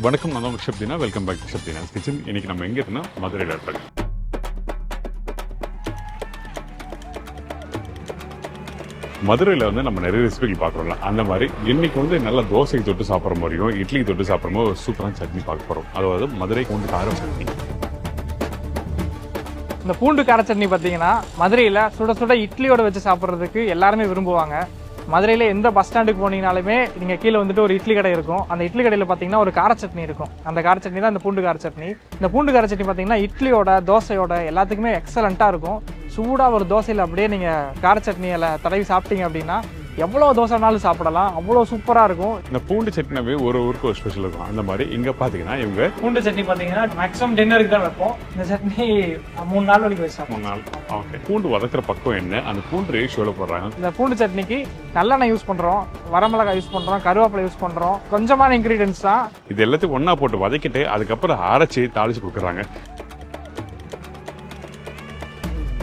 வணக்கம், நான் தான் Shabdina. Welcome back to Shabdina's kitchen. இன்னைக்கு நம்ம எங்கே இருக்கோம்னா மதுரையில் இருப்பாங்க. மதுரையில் வந்து நம்ம நிறைய ரெசிபிகள் பார்க்குறோம்ல, அந்த மாதிரி இன்னைக்கு வந்து நல்லா தோசைக்கு தொட்டு சாப்பிட்ற மாதிரியும் இட்லிக்கு தொட்டு சாப்பிட்ற மாதிரி ஒரு சூப்பரான சட்னி பார்க்க போகிறோம். அதாவது மதுரை பூண்டு கார சட்னி. இந்த பூண்டு கார சட்னி பார்த்தீங்கன்னா மதுரையில் சுட சுட இட்லியோட வச்சு சாப்பிட்றதுக்கு எல்லாருமே விரும்புவாங்க. மதுரையில் எந்த பஸ் ஸ்டாண்டுக்கு போனீங்கனாலுமே நீங்கள் கீழே வந்துட்டு ஒரு இட்லி கடை இருக்கும். அந்த இட்லி கடையில் பார்த்தீங்கன்னா ஒரு கார சட்னி இருக்கும். அந்த கார சட்னி தான் இந்த பூண்டு கார சட்னி. இந்த பூண்டு கார சட்னி பார்த்தீங்கன்னா இட்லியோட தோசையோட எல்லாத்துக்குமே எக்ஸலண்ட்டாக இருக்கும். சூடாக ஒரு தோசையில் அப்படியே நீங்கள் கார சட்னியில் தடவி சாப்பிட்டீங்க அப்படின்னா எவ்வளோ தோசைனாலும் சாப்பிடலாம். அவ்வளோ சூப்பராக இருக்கும். இந்த பூண்டு சட்னினாவே ஒரு ஊருக்கு ஒரு ஸ்பெஷல் இருக்கும். அந்த மாதிரி இங்கே பார்த்தீங்கன்னா இவங்க பூண்டு சட்னி பார்த்தீங்கன்னா மேக்ஸிமம் டின்னருக்கு தான் வைப்போம். இந்த சட்னி 3 நாள் வரைக்கும் வச்சு 3 நாள். ஓகே, பூண்டு வதக்கிற பக்கம் என்ன, அந்த பூண்டு ரேஷியோவில் போடுறாங்க. இந்த பூண்டு சட்னிக்கு நல்லெண்ணெய் யூஸ் பண்ணுறோம், வரமிளகாய் யூஸ் பண்ணுறோம், கருவேப்பிலை யூஸ் பண்ணுறோம். கொஞ்சமான இன்க்ரீடியன்ஸ் தான். இது எல்லாத்தையும் ஒன்றா போட்டு வதக்கிட்டு அதுக்கப்புறம் அரைச்சி தாளிச்சு கொடுக்குறாங்க.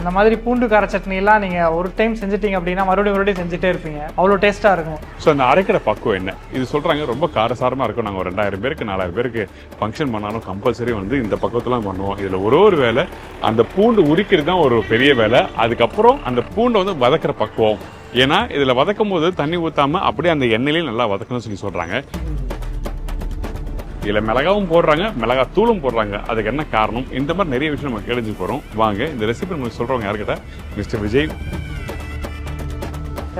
இந்த மாதிரி பூண்டு கார சட்னி எல்லாம் நீங்கள் ஒரு டைம் செஞ்சுட்டீங்க அப்படின்னா மறுபடியும் செஞ்சுட்டே இருப்பீங்க. அவ்வளோ டேஸ்ட்டாக இருக்கும். ஸோ அந்த அரைக்கிற பக்குவம் என்ன, இது சொல்கிறாங்க ரொம்ப காரசாரமாக இருக்கும். நாங்கள் ஒரு 2000 பேருக்கு 4000 பேருக்கு ஃபங்க்ஷன் பண்ணாலும் கம்பல்சரி வந்து இந்த பக்குவத்தெலாம் பண்ணுவோம். இதில் ஒரு வேலை அந்த பூண்டு உரிக்கிறது தான் ஒரு பெரிய வேலை. அதுக்கப்புறம் அந்த பூண்டை வந்து வதக்கிற பக்குவம். ஏன்னா இதில் வதக்கும் போது தண்ணி ஊற்றாமல் அப்படியே அந்த எண்ணெயிலையும் நல்லா வதக்கணும்னு சொல்கிறாங்க. இதில் மிளகாவும் போடுறாங்க, மிளகா தூளும் போடுறாங்க. அதுக்கு என்ன காரணம், இந்த மாதிரி நிறைய விஷயம் நம்ம கேள்வி போகிறோம். வாங்க இந்த ரெசிபி நம்ம சொல்கிறவங்க யாருக்கிட்ட, மிஸ்டர் விஜய்.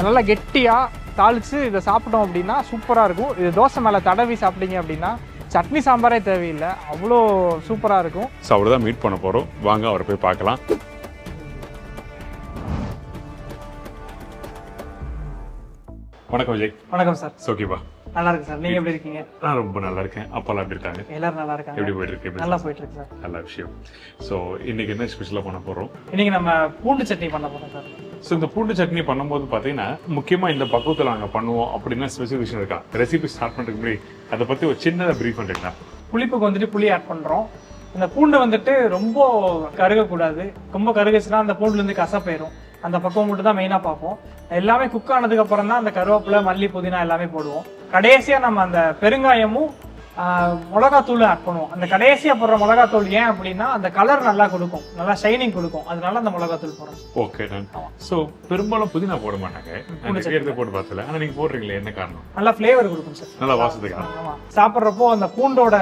நல்லா கெட்டியாக தாளித்து இதை சாப்பிட்டோம் அப்படின்னா சூப்பராக இருக்கும். இது தோசை மேலே தடவி சாப்பிட்டீங்க அப்படின்னா சட்னி சாம்பாரே தேவையில்லை, அவ்வளோ சூப்பராக இருக்கும். ஸோ அவர் தான் மீட் பண்ண போகிறோம். வாங்க அவரை போய் பார்க்கலாம். வணக்கம் விஜய். வணக்கம் சார். ஓகேவா? நல்லா இருக்கு சார். நீங்க எப்படி இருக்கீங்க? நான் ரொம்ப நல்லா இருக்கேன். அப்பெல்லாம் எப்படி இருக்காங்க? எல்லாரும் நல்லா இருக்காங்க. எப்படி போயிட்டு இருக்கு? நல்லா போயிட்டு இருக்கு சார். நல்ல விஷயம். ஸோ இன்னைக்கு என்ன ஸ்பெஷலாக பண்ண போகிறோம்? இன்னைக்கு நம்ம பூண்டு சட்னி பண்ண போறோம் சார். ஸோ இந்த பூண்டு சட்னி பண்ணும்போது பார்த்தீங்கன்னா முக்கியமாக இந்த பக்குவத்தில் நாங்கள் பண்ணுவோம் அப்படின்னா ஸ்பெசிஃபிகேஷன் இருக்கா? ரெசிபி ஸ்டார்ட் பண்ணுறதுக்கு முன்னாடி அதை பற்றி ஒரு சின்னதாக ப்ரீஃப் பண்ணுறீங்களா? புளிப்புக்கு வந்துட்டு புளி ஆட் பண்ணுறோம். இந்த பூண்டு வந்துட்டு ரொம்ப கருகக்கூடாது. ரொம்ப கருகுச்சுன்னா அந்த பூண்டுலேருந்து கசப்பேறும். அந்த பக்குவம் மட்டும் தான் மெயினாக பார்ப்போம். எல்லாமே குக் ஆனதுக்கு அப்புறம் தான் அந்த கருவேப்பிலை, மல்லி, புதினா எல்லாமே போடுவோம். கடைசியாக நம்ம அந்த பெருங்காயமும் மிளகாத்தூள் ஆட் பண்ணுவோம். அந்த கடைசியாக போடுற மிளகாத்தூள் ஏன் அப்படின்னா அந்த கலர் நல்லா கொடுக்கும், நல்லா ஷைனிங் கொடுக்கும். அதனால அந்த மிளகாத்தூள் போடுறோம். Okay done. ஸோ பெரும்பாலும் புதினா போட மாட்டாங்க, எடுத்து போட்டு பார்த்தல. ஆனால் நீங்கள் போடுறீங்களே, என்ன காரணம்? நல்லா ஃப்ளேவர் கொடுக்கும் சார், நல்லா வாசத்துக்கு. ஆமாம், சாப்பிட்றப்போ அந்த பூண்டோட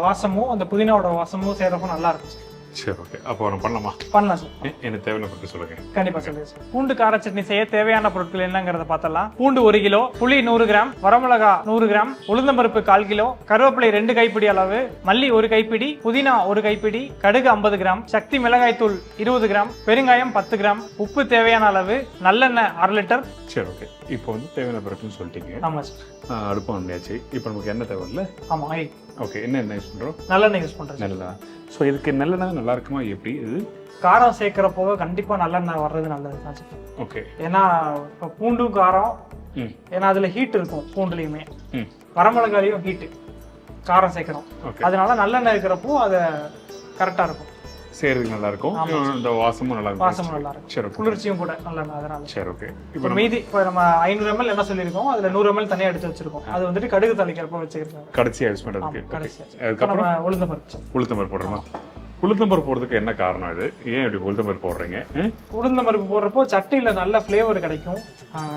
வாசமும் அந்த புதினாவோட வாசமும் சேர்றப்போ நல்லா இருக்கும் சார். சரி, ஓகே. அப்போ நம்ம பண்ணலாம் சார். என்ன தேவையான பொருட்கள் சொல்லுங்க. கண்டிப்பா சொல்லுங்க சார். பூண்டு கார சட்னி செய்ய தேவையான பொருட்கள் என்னங்கறத பார்த்தலாம். பூண்டு 1 கிலோ, புளி 100 கிராம், வரமிளகா 100 கிராம், உளுந்தம்பருப்பு 1/4 கிலோ, கருவேப்பிலை 2 கைப்பிடி அளவு, மல்லி 1 கைப்பிடி, புதினா 1 கைப்பிடி, கடுகு 50 கிராம், சக்தி மிளகாய் தூள் 20 கிராம், பெருங்காயம் 10 கிராம், உப்பு தேவையான அளவு, நல்லெண்ணெய் 1/2 லிட்டர். சரி, ஓகே. இப்போ வந்து தேவையான பொருட்கள் சொல்லிட்டீங்க. ஆமா சார். அடுப்பு வந்தாச்சு. இப்போ நமக்கு என்ன தேவை இல்லை? ஆமா, ஆயில். ஓகே, என்ன யூஸ் பண்ணுறோம்? நல்லெண்ணெய் யூஸ் பண்றோம். நல்லதா? ஸோ இதுக்கு நல்லெண்ணெய் நல்லா இருக்குமா? எப்படி இது காரம் சேர்க்கிறப்போ கண்டிப்பா நல்லெண்ணெய் வர்றது நல்லது தான் சார். ஓகே. ஏன்னா இப்போ பூண்டும் காரம், ஏன்னா அதுல ஹீட் இருக்கும். பூண்டுலையுமே வரமிளகாலையும் ஹீட்டு, காரம் சேர்க்கிறோம். அதனால நல்லெண்ணெய் இருக்கிறப்போ அது கரெக்டா இருக்கும், செய்யறதுக்கு நல்லா இருக்கும். இந்த வாசமும் நல்லா இருக்கும். வாசமும் நல்லா இருக்கும். சரி, குளிர்ச்சியும் கூட நல்லா. அதனால சரி, ஓகே. இப்போ மீதி இப்போ நம்ம 500 ml என்ன சொல்லியிருக்கோம், அதுல 100 ml தனியா எடுத்து வச்சிருக்கோம். அது வந்துட்டு கடுகு தாளிக்கிறப்ப வச்சுக்கிறோம். கடைசியா யூஸ் பண்றதுக்கு. அதுக்கப்புறம் உளுந்தம்பருப்பு போடுறோமா? உளுந்தம்பருப்பு போடுறதுக்கு என்ன காரணம்? இது ஏன் இப்படி உளுந்தம்பருப்பு போடுறீங்க? உளுந்தம்பருப்பு போடுறப்போ சட்னியில நல்ல ஃபிளேவர் கிடைக்கும்,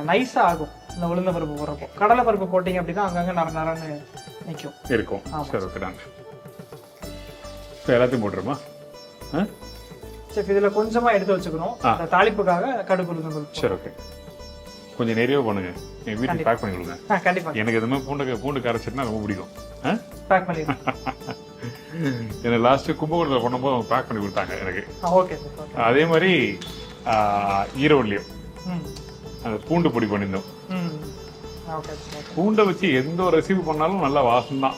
நைஸா ஆகும். இந்த உளுந்தம்பருப்பு போடுறப்போ கடலை பருப்பு போட்டீங்க அப்படின்னா அங்கங்க நரன்னு நிற்கும் இருக்கும். சரி, ஓகே. நான் எல்லாத்தையும் போட்டுருமா? சரி, இதுல கொஞ்சமா எடுத்து வச்சுக்கணும் தாளிப்புக்காக. கடுகு உளுந்தம்பருப்பு. சரி, ஓகே. கொஞ்சம் நிறைய பண்ணுங்க, என் வீட்டுக்கு பேக் பண்ணி கொடுங்க. கண்டிப்பா. எனக்கு எதுவுமே பூண்டு கார சட்னா ரொம்ப பிடிக்கும். பேக் பண்ணி என்ன லாஸ்ட் கும்பகோணத்தில் பண்ணும்போது அவங்க பேக் பண்ணி கொடுத்தாங்க எனக்கு. ஓகே. அதே மாதிரி ஈரோட்லயும் அந்த பூண்டு பொடி பண்ணியிருந்தோம். பூண்டை வச்சு எந்த ஒரு ரெசிபி பண்ணாலும் நல்ல வாசம் தான்.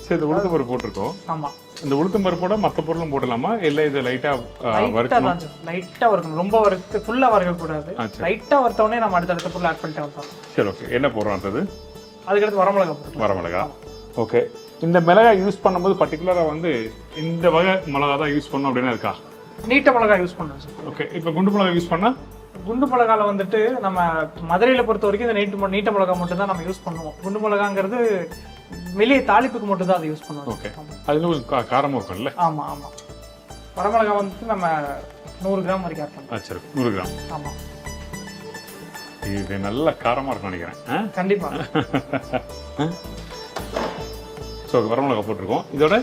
சரி, இந்த உளுத்தம் பருப்பு போட்டிருக்கோம். ஆமா. இந்த உளுத்தம் பருப்போட மற்ற பொருளும் போடலாமா? இல்லை இது லைட்டா வறுக்கணும்? லைட்டா வறுக்கணும், ரொம்ப வறுத்து ஃபுல்லா வறுக்க கூடாது. லைட்டா வறுத்தோடனே நம்ம அடுத்த பொருள் ஆட் பண்ணிட்டு வரோம். சரி, ஓகே. என்ன போடுறோம் அடுத்தது? அதுக்கடுத்து வரமிளகா. ஓகே. இந்த மிளகாய் யூஸ் பண்ணும்போது பர்டிகுலரா வந்து இந்த வகை மிளகா தான் யூஸ் பண்ணணும் அப்படின்னு இருக்கா? நீட்ட மிளகாய் யூஸ் பண்ணுறோம் சார். ஓகே. இப்போ குண்டு மிளகாய் யூஸ் பண்ணா குண்டு மிளகால வந்துட்டு நம்ம மதுரையில பொறுத்த வரைக்கும் இந்த நீட்ட மிளகா மட்டும் தான் நம்ம யூஸ் பண்ணுவோம். குண்டு மிளகாங்கிறது வெளியே தாளிப்புக்கு மட்டும் தான் அதை யூஸ் பண்ணுவோம். ஓகே, அதுல ஒரு காரமும் இருக்கும்ல? ஆமா ஆமா. வரமிளகா வந்துட்டு நம்ம 100 கிராம் வரைக்கும் ஆட் பண்ணுவோம். சரி, 100 கிராம். ஆமா, இது நல்ல காரமா இருக்கும் நினைக்கிறேன். கண்டிப்பா. ஸோ வரமிளகா போட்டிருக்கோம். இதோட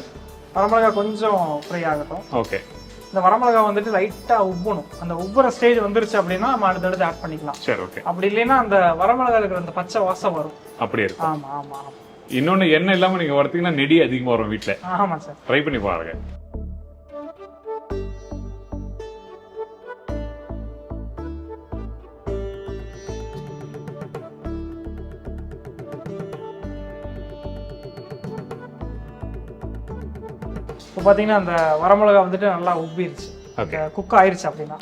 வரமிளகா கொஞ்சம் ஃப்ரை ஆகட்டும். ஓகே. இந்த வரமிளகா வந்துட்டு லைட்டா உப்பணும். அந்த உப்புற ஸ்டேஜ் வந்துருச்சு அப்படின்னா நம்ம அடுத்தடுத்து ஆட் பண்ணிக்கலாம். சரி, ஓகே. அப்படி இல்லைன்னா அந்த வரமிளகா இருக்கிற அந்த பச்சை வாசம் வரும். அப்படியே இருக்கும். ஆமா ஆமா. இன்னொன்னு எண்ணெய் இல்லாம நீங்க வறுத்தீங்கன்னா நெடி அதிகமா வரும் வீட்டுல. ஆமா சார், ட்ரை பண்ணி பாருங்க. இப்போ பார்த்தீங்கன்னா அந்த வரமிளகா வந்துட்டு நல்லா உப்பிருச்சு, குக் ஆயிருச்சு அப்படின்னா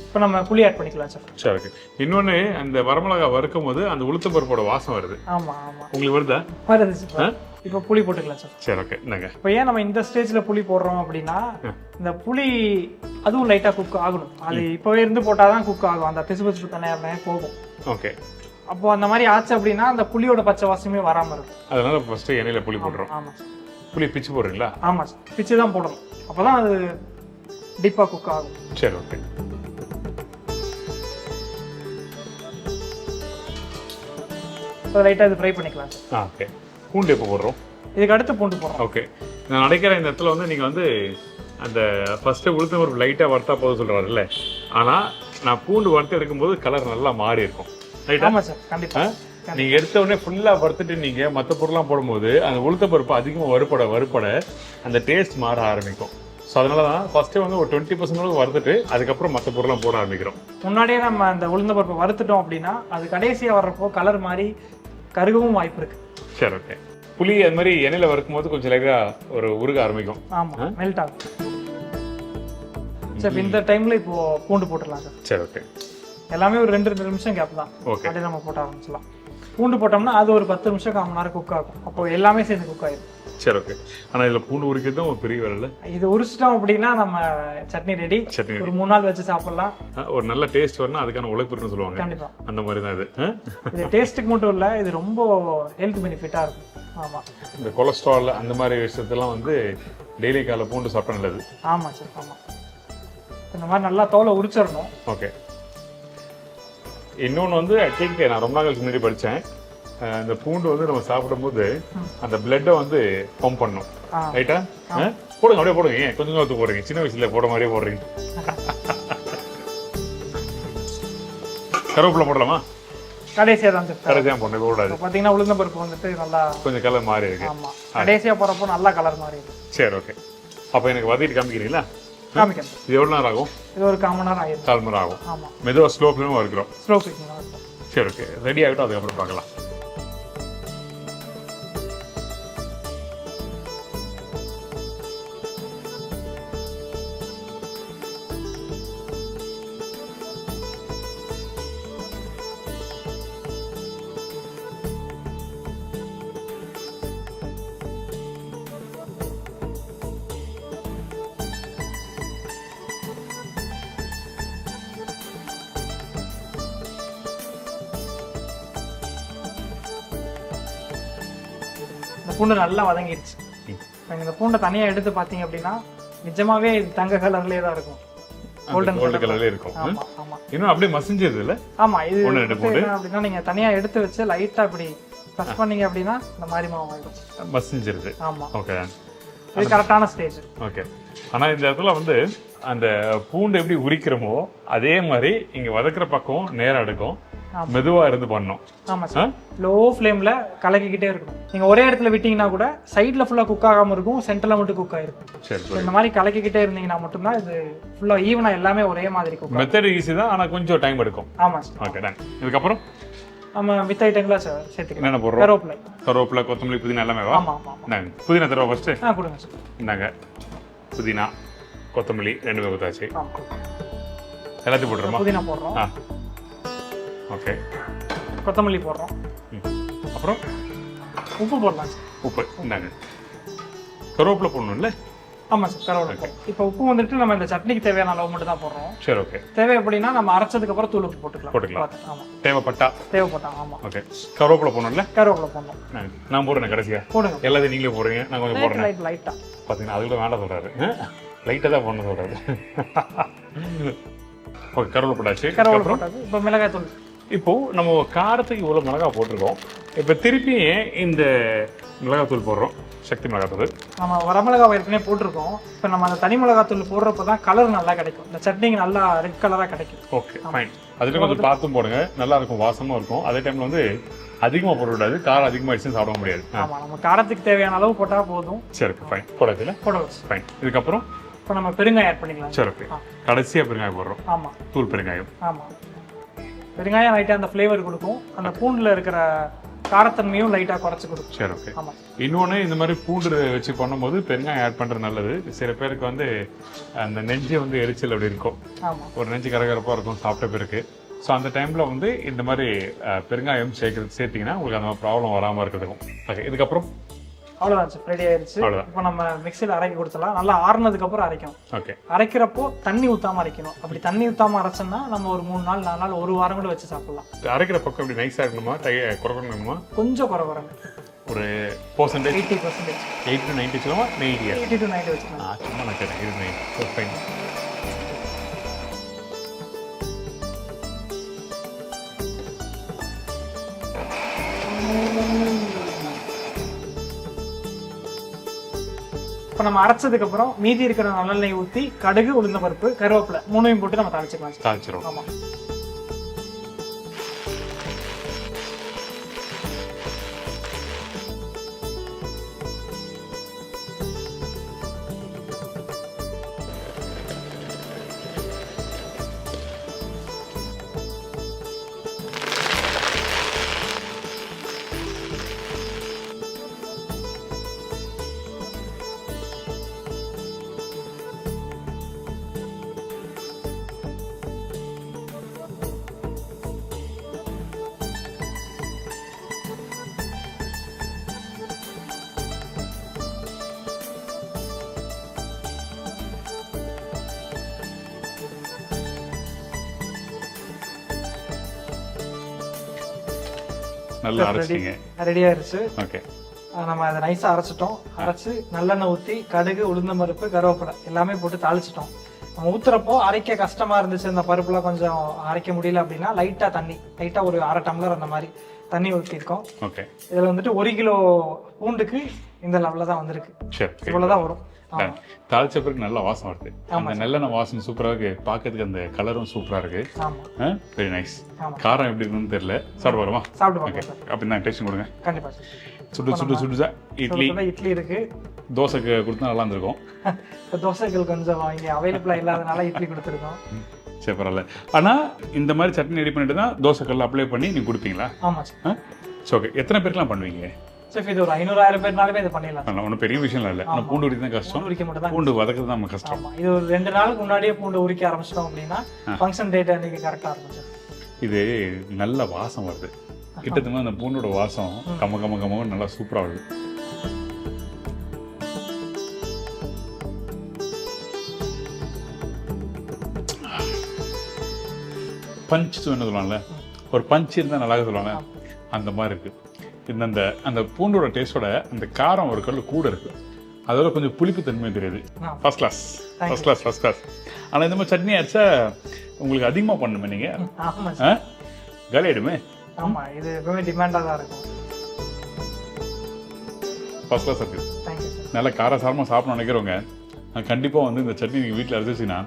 இப்போ நம்ம புளி ஆட் பண்ணிக்கலாம் சார். சரி, ஓகே. இன்னொன்று, அந்த வரமிளகா வறுக்கும் போது அந்த உளுத்தம் பருப்போட வாசம் வருது. ஆமா ஆமா. உங்களுக்கு வருதா? வருது சார். இப்போ புளி போட்டுக்கலாம் சார். சரி, ஓகே. என்னங்க இப்போ ஏன் நம்ம இந்த ஸ்டேஜ்ல புளி போடுறோம் அப்படின்னா, இந்த புளி அதுவும் லைட்டா குக் ஆகணும். அது இப்போவே இருந்து போட்டாதான் குக் ஆகும். அந்த பிசு தனியாக போகும். ஓகே. அப்போ அந்த மாதிரி ஆச்சு அப்படின்னா அந்த புளியோட பச்சை வாசமே வராம இருக்கும். அதனால ஃபர்ஸ்ட் எண்ணெயில புளி போடுறோம். ஆமா. புளி பிச்சு போடுறீங்களா? ஆமா சார், பிச்சு தான் போடணும். அப்பதான் அது டீப்பா குக் ஆகும். சரி, ஓகே. இப்போ லைட்டா இது ஃப்ரை பண்ணிக்கலாம் சார். ஓகே. பூண்டு எப்போ போடுறோம்? இதுக்கு அடுத்து பூண்டு போடுறோம். ஓகே. நான் நினைக்கிற இந்த இடத்துல வந்து நீங்க வந்து அந்த ஃபர்ஸ்ட் உளுத்தம் பருப்பு லைட்டா வறுத்தா போதும் சொல்றாருல்ல, ஆனா நான் பூண்டு வறுத்து எடுக்கும்போது கலர் நல்லா மாறி இருக்கும். ஆமா சார், கண்டிப்பா. நீங்க எடுத்த உடனே ஃபுல்லா வறுத்துட்டு நீங்க மற்ற பொருள்லாம் போடும்போது அந்த உளுத்த பருப்பு அதிகமாக வறுப்பட அந்த டேஸ்ட் மாற ஆரம்பிக்கும். ஸோ அதனால தான் ஃபர்ஸ்ட்டே வந்து ஒரு 20% வறுத்துட்டு அதுக்கப்புறம் மற்ற பொருள்லாம் போட ஆரம்பிக்கிறோம். முன்னாடியே நம்ம அந்த உளுந்த பருப்பை வறுத்துட்டோம் அப்படின்னா அது கடைசியாக வர்றப்போ கலர் மாதிரி கருகவும் வாய்ப்பு இருக்கு. சரி, ஓகே. புளி அது மாதிரி எண்ணெயில் வறுக்கும் போது கொஞ்சம் லைட்டா ஒரு உருக ஆரம்பிக்கும். ஆமா, மெல்ட் ஆகும். சரி, இந்த டைம்ல இப்போ பூண்டு போட்டுடலாம் சார். சரி, ஓகே. எல்லாமே ஒரு 2 நிமிஷம் கேப் தான். அப்படியே நம்ம போட்ட ஆரம்பிச்சலாம். பூண்டு போட்டோம்னா அது ஒரு 10 நிமிஷம் 1/4 மணி நேரம் குக் ஆகும். அப்போ எல்லாமே சேர்ந்து குக் ஆயிடும். சரி, ஓகே. ஆனா இதுல பூண்டு உரிக்கிறதும் ஒரு பெரிய வேலை. இது உரிச்சிட்டோம் அப்படின்னா நம்ம சட்னி ரெடி. ஒரு 3 நாள் வச்சு சாப்பிடலாம். ஒரு நல்ல டேஸ்ட் வரணும், அதுக்கான உழைப்பு இருக்குன்னு சொல்லுவாங்க. கண்டிப்பா. அந்த மாதிரி தான் இது. இது டேஸ்ட்டுக்கு மட்டும் இல்ல, இது ரொம்ப ஹெல்த் பெனிஃபிட்டா இருக்கும். ஆமா. இந்த கொலஸ்ட்ரால் அந்த மாதிரி விஷயத்தெல்லாம் வந்து டெய்லி காலை பூண்டு சாப்பிட்டா நல்லது. ஆமா சார், ஆமா. இந்த மாதிரி நல்லா தோலை உரிச்சிடணும். ஓகே. இன்னொன்று வந்து ஐ திங்க் நான் ரொம்ப நாள் முன்னாடி படித்தேன், இந்த பூண்டு வந்து நம்ம சாப்பிடும்போது அந்த பிளட்டை வந்து பம்ப் பண்ணும். ரைட்டா? போடுங்க, அப்படியே போடுங்க. ஏன் கொஞ்சம் கொஞ்சம் போடுறீங்க? சின்ன வயசுல போட மாதிரியே போடுறீங்க. கருவேப்பிலை போடலாமா? கடைசியாக தான் சார். கடைசியாக போடணும், போடாது. பார்த்தீங்கன்னா உளுந்த பருப்பு வந்துட்டு நல்லா கொஞ்சம் கலர் மாறி இருக்கு. ஆமாம், கடைசியாக போகிறப்போ நல்லா கலர் மாறி இருக்கு. சரி, ஓகே. அப்போ எனக்கு வதக்கிட்டு காமிக்கிறீங்களா? காமிக்கிறேன். இது எவ்வளோ நேரம் ஆகும்? இது ஒரு 1/4 மணி நேரம் ஆயிடும். 1/4 மணி நேரம் ஆகும். ஆமாம். மெதுவாக ஸ்லோ ஃப்ளேமாக இருக்கிறோம். Slow cooking. சரி, ஓகே. ரெடி ஆகிட்டோம், அதுக்கப்புறம் பார்க்கலாம். பூண்டு நல்லா வதங்கிடுச்சு. இந்த பூண்டை தனியா எடுத்து பாத்தீங்க அப்படின்னா நிஜமாவே இது தங்க கலர்லயே தான் இருக்கும். கோல்டன் கலர்ல இருக்கும். ஆமா ஆமா. இன்னும் அப்படியே மசிஞ்சது இல்ல? ஆமா. இது அப்படின்னா நீங்க தனியா எடுத்து வச்சு லைட்டா இப்படி பிரஸ் பண்ணீங்க அப்படின்னா இந்த மாதிரி மாவு ஆயிடும். மசிஞ்சிருது. ஆமா. ஓகே. இது கரெக்டான ஸ்டேஜ். ஓகே. ஆனா இந்த இடத்துல வந்து அந்த பூண்டு எப்படி உரிக்கிறோமோ அதே மாதிரி இங்க வதக்குற பக்கம் நேரம் எடுக்கும், மெதுவா இருந்து பண்ணணும். ஆமா சார். லோ ஃப்ளேம்ல கலக்கிக்கிட்டே இருக்கணும். நீங்க ஒரே இடத்துல விட்டீங்கன்னா கூட சைடுல ஃபுல்லா குக் ஆகாம இருக்கும், சென்டர்ல மட்டும் குக் ஆயிருக்கும். சரி. இந்த மாதிரி கலக்கிக்கிட்டே இருந்தீங்கன்னா மட்டும்தான் இது ஃபுல்லா ஈவனா எல்லாமே ஒரே மாதிரி குக் ஆகும். மெத்தட் ஈஸி தான், ஆனா கொஞ்சம் டைம் எடுக்கும். ஆமா சார். Okay, ton. இதுக்கு அப்புறம் நம்ம மித்த ஐட்டங்களா சேர்த்துக்கலாம். என்ன போடுறோம்? கருவேப்பிலை, கொத்தமல்லி, புதினா எல்லாமே வா. ஆமா ஆமா. இந்தாங்க புதினா தடவை ஃபர்ஸ்ட். கொடுங்க சார். இந்தாங்க புதினா, கொத்தமல்லி ரெண்டுமே கொடுத்தாச்சு. எல்லாத்தையும் போட்டுறோமா? புதினா போடுறோம். ஓகே. கொத்தமல்லி போடுறோம். அப்புறம் உப்பு போடலாம் சார். உப்பு. இந்தாங்க கருவேப்பிலை போடணும்ல? ஆமா சார், கருவேப்பிலை. இப்போ உப்பு வந்துட்டு நம்ம இந்த சட்னிக்கு தேவையான அளவு மட்டும் தான் போடுறோம். சரி, ஓகே. தேவை அப்படின்னா நம்ம அரைச்சதுக்கு அப்புறம் தூள் உப்பு போட்டுக்கலாம். ஆமா, தேவைப்பட்டா. ஆமா, ஓகே. கருவேப்பிலை போடணும்ல? கருவேப்பிலை போடணும். நான் போடுறேன் கடைசியா. போடுங்க. எல்லாத்தையும் நீங்களே போடுறீங்க, நான் கொஞ்சம் போடுறேன். லைட்டா பாத்தீங்கன்னா அது கூட வேண்டாம் சொல்றாரு. லைட்டா தான் போடணும் சொல்றாரு. ஓகே, கருவேப்பிலை போட்டாச்சு. இப்போ மிளகாய் தூள். இப்போ நம்ம காரத்துக்கு இவ்வளவு மிளகாய் போட்டிருக்கோம். இப்போ திருப்பி இந்த மிளகாய் தூள் போடுறோம், சக்தி மிளகாய் தூள். நம்ம வரமிளகாய் ஏற்கனவே போட்டிருக்கோம். இப்போ நம்ம அந்த தனி மிளகாய் தூள் போடுறப்ப தான் கலர் நல்லா கிடைக்கும். இந்த சட்னிக்கு நல்லா ரெட் கலராக கிடைக்கும். Okay, fine. அதுக்கு கொஞ்சம் பார்த்தும் போடுங்க, நல்லா இருக்கும், வாசமாக இருக்கும். அதே டைம்ல வந்து அதிகமாக போடக்கூடாது, காரம் அதிகமாகிடுச்சுன்னு சாப்பிட முடியாது. ஆமாம், நம்ம காரத்துக்கு தேவையான அளவு போட்டால் போதும். சரி, ஃபைன். போடாதுல போடலாம். ஃபைன். இதுக்கப்புறம் இப்போ நம்ம பெருங்காயம் ஆட் பண்ணிக்கலாம். சரி, ஓகே. கடைசியாக பெருங்காயம் போடுறோம். ஆமாம், தூள் பெருங்காயம். ஆமாம், பெருங்காயம் லைட்டாக அந்த ஃப்ளேவர் கொடுக்கும். அந்த பூண்டில் இருக்கிற காரத்தன்மையும் லைட்டாக குறைச்சி கொடுக்கும். சரி, ஓகே. இன்னொன்று, இந்த மாதிரி பூண்டு வச்சு பண்ணும்போது பெருங்காயம் ஆட் பண்ணுறது நல்லது. சில பேருக்கு வந்து அந்த நெஞ்சு வந்து எரிச்சல் அப்படி இருக்கும், ஒரு நெஞ்சு கரகரப்பாக இருக்கும் சாப்பிட்ட பிறகு. ஸோ அந்த டைமில் வந்து இந்த மாதிரி பெருங்காயம் சேர்த்திங்கன்னா உங்களுக்கு அந்த ப்ராப்ளம் வராமல் இருக்கிறதுக்கும். ஓகே, இதுக்கப்புறம் அவ்வளோதான் சார், ரெடி ஆயிடுச்சு. இப்போ நம்ம மிக்சியில் அரைக்க கொடுத்துலாம். நல்லா ஆறுனதுக்கு அப்புறம் அரைக்கணும். ஓகே. அரைக்கிறப்போ தண்ணி ஊற்றாம அரைக்கணும். அப்படி தண்ணி ஊற்றாம அரைச்சோம்னா நம்ம ஒரு 3 நாள் 4 நாள் 1 வாரம் கூட வச்சு சாப்பிடலாம். அரைக்கிற பக்கம் இப்படி நைஸாக இருக்கணுமா, குறைக்கணுமா? கொஞ்சம் குறைங்க. ஒரு %, 80%. 8 to 90 சொல்லுமா? 80 to 90 வச்சுக்கலாம். சும்மா நான் கேட்டேன். 8 to 90. ஃபைன். இப்போ நம்ம அரைச்சதுக்கு அப்புறம் மீதி இருக்கிற நல்லெண்ணெய் ஊற்றி கடுகு, உளுந்த பருப்பு, கருவேப்பிலை 3ஐயும் போட்டு நம்ம தாளிச்சிக்கலாம். ஆமாம். நல்லா அரைச்சிங்க. ரெடி ஆயிருச்சு. ஓகே. நம்ம அதை நைஸாக அரைச்சிட்டோம். அரைச்சி நல்லெண்ணெய் ஊற்றி கடுகு, உளுந்த பருப்பு, கருவேப்பிலை எல்லாமே போட்டு தாளிச்சிட்டோம். நம்ம ஊற்றுறப்போ அரைக்க கஷ்டமா இருந்துச்சு, இந்த பருப்புலாம் கொஞ்சம் அரைக்க முடியல அப்படின்னா லைட்டாக ஒரு 1/2 டம்ளர் அந்த மாதிரி தண்ணி ஊற்றிருக்கோம். ஓகே. இதில் வந்துட்டு 1 கிலோ பூண்டுக்கு இந்த லெவலில் தான் வந்திருக்கு. சரி, இவ்வளோதான் வரும். தாளிச்ச பிறகு நல்ல வாசம் வருது. அந்த நல்லெண்ணெய் வாசம் சூப்பரா இருக்கு, பார்க்கறதுக்கு அந்த கலரும் சூப்பரா இருக்கு. Very nice. காரம் எப்படி இருக்குன்னு தெரியல, சாப்பிட வருமா? சாப்பிடுவாங்க. அப்படின்னா டேஸ்ட் கொடுங்க. கண்டிப்பா. சுடு இட்லி இருக்கு. தோசைக்கு கொடுத்தா நல்லா இருந்திருக்கும். தோசைகள் கொஞ்சம் இங்கே அவைலபிளா இல்லாதனால இட்லி கொடுத்துருக்கோம். சரி, பரவாயில்ல. ஆனா இந்த மாதிரி சட்னி ரெடி பண்ணிட்டு தான் தோசைக்கல்ல அப்ளை பண்ணி நீங்க கொடுப்பீங்களா? ஆமா சார். ஓகே. எத்தனை பேருக்குலாம் பண்ணுவீங்க? சரி, இது ஒரு 500-1000 பேர்னாலுமே இதை பண்ணிடலாம். ஒன்றும் பெரிய விஷயம் இல்லை. ஆனால் பூண்டு உரிக்க தான் கஷ்டம். உரிக்க மட்டும் தான், பூண்டு வதக்கிறது தான் நம்ம கஷ்டம். இது ஒரு 2 நாளுக்கு முன்னாடியே பூண்டு உரிக்க ஆரம்பிச்சிட்டோம் அப்படின்னா ஃபங்க்ஷன் டேட் அன்னைக்கு கரெக்டாக இருக்கும் சார். இது நல்ல வாசம் வருது. கிட்டத்தட்ட அந்த பூண்டோட வாசம் கம நல்லா சூப்பராக வருது. பஞ்ச் என்ன சொல்லுவாங்கல்ல, ஒரு பஞ்ச் இருந்தால் நல்லா சொல்லுவாங்க, அந்த மாதிரி இருக்கு. இந்த அந்த பூண்டோட டேஸ்டோட அந்த காரம் ஒரு கல் கூட இருக்கு. அதோட கொஞ்சம் புளிப்பு தன்மை தெரியுது. First class. ஆனால் இந்த மாதிரி சட்னி அரைச்சா உங்களுக்கு அதிகமாக பண்ணுமே நீங்க, காலி ஆயிடுமே. ஆமா, இது எப்பவுமே டிமாண்டாக தான் இருக்கும். ஃபர்ஸ்ட் கிளாஸ் இருக்கு. நல்லா காரசாரமாக சாப்பிடணும்னு நினைக்கிறவங்க கண்டிப்பாக வந்து இந்த சட்னி நீங்கள் வீட்டில் அரைச்சிங்கன்னா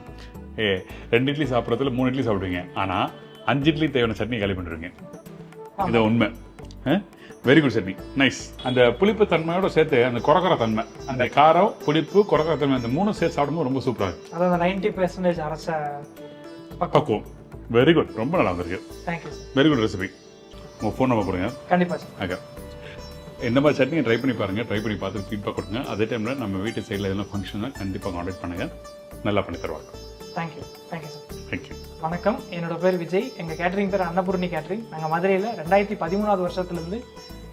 2 இட்லி சாப்பிட்றதுல 3 இட்லி சாப்பிடுவீங்க. ஆனால் 5 இட்லி தேவையான சட்னி காலி பண்ணிடுவீங்க. இது உண்மை. Very good chutney, nice. அந்த புளிப்பு தன்மையோட சேர்த்து அந்த கொரக்கொர தன்மை, அந்த காரம், புளிப்பு, கொரக்கொர தன்மை, அந்த 3 சேர்த்து சாப்பிடும்போது ரொம்ப சூப்பராக இருக்கு. அதாவது 90% அரைச்ச பக்குவம். வெரி குட், ரொம்ப நல்லா வந்திருக்கு. தேங்க்யூ. Very good recipe. உங்கள் ஃபோன் நம்பர் கொடுங்க. கண்டிப்பாக சார். ஓகே. இந்த மாதிரி சட்னியை ட்ரை பண்ணி பாருங்கள். ட்ரை பண்ணி பார்த்துட்டு ஃபீட்பேக் கொடுங்க. அதே டைமில் நம்ம வீட்டு சைடில் எதுனா ஃபங்க்ஷன்னா கண்டிப்பாக கான்டாக்ட் பண்ணுங்கள், நல்லா பண்ணி தருவாங்க. Thank you sir. தேங்க்யூ. வணக்கம், என்னோட பேர் விஜய். எங்கள் கேட்டரிங் பேர் அன்னபூர்ணி கேட்டரிங். நாங்கள் மதுரையில் 2013வது வருஷத்துலேருந்து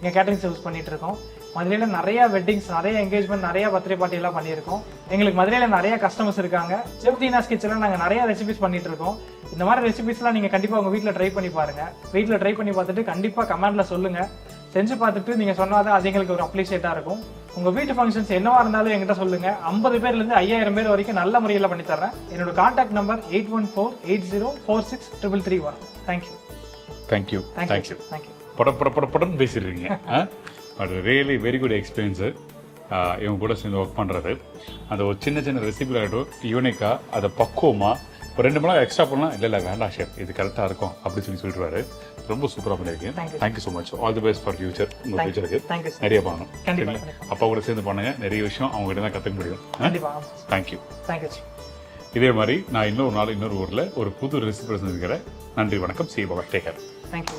இங்கே கேட்டரிங் சர்வீஸ் பண்ணிட்டு இருக்கோம். மதுரையில் நிறைய வெட்டிங்ஸ், நிறைய என்கேஜ்மெண்ட், நிறைய பர்த்டே பார்ட்டி எல்லாம் பண்ணியிருக்கோம். எங்களுக்கு மதுரையில் நிறைய கஸ்டமர்ஸ் இருக்காங்க. செஃப் தீனாஸ் கிச்சனில் நாங்கள் நிறைய ரெசிபிஸ் பண்ணிட்டு இருக்கோம். இந்த மாதிரி ரெசிபிஸ்லாம் நீங்கள் கண்டிப்பாக உங்கள் வீட்டில் ட்ரை பண்ணி பாருங்க. வீட்டில் ட்ரை பண்ணி பார்த்துட்டு கண்டிப்பாக கமெண்ட்ல சொல்லுங்க. செஞ்சு பார்த்துட்டு நீங்கள் சொன்னாதான் அது எங்களுக்கு ஒரு அப்ரிஷியேட்டாக இருக்கும். உங்கள் வீட்டு ஃபங்க்ஷன்ஸ் என்னவா இருந்தாலும் என்கிட்ட சொல்லுங்க. 50 பேர்லேருந்து 5000 பேர் வரைக்கும் நல்ல முறையில் பண்ணி தர்றேன். என்னோட contact number 8148046331. Thank you. Thank you. Thank you. Thank you. படம் பேசிடுறீங்க. But really very good experience இவங்க கூட சேர்ந்து ஒர்க் பண்ணுறது. அந்த ஒரு சின்ன சின்ன ரெசிபியில் ஆகட்டும் யூனிக்காக அதை பக்குவமாக ஒரு 2 மணி நேரம் எக்ஸ்ட்ரா பண்ணலாம். இல்லை வேண்டாம் ஷெஃப், இது கரெக்டாக இருக்கும் அப்படின்னு சொல்லிடுவாரு. ரொம்ப சூப்பராக பண்ணியிருக்கேன். Thank you so much. All the best for future. உங்கள் ஃபியூச்சருக்கு நிறைய பண்ணணும். அப்பா கூட சேர்ந்து பண்ணுங்க. நிறைய விஷயம் அவங்ககிட்ட தான் கற்றுக்க முடியும். தேங்க்யூ. இதே மாதிரி நான் இன்னொரு நாள் இன்னொரு ஊரில் ஒரு புது ரெசிபி செஞ்சுக்கிறேன். நன்றி, வணக்கம். C Baba, take care. Thank you.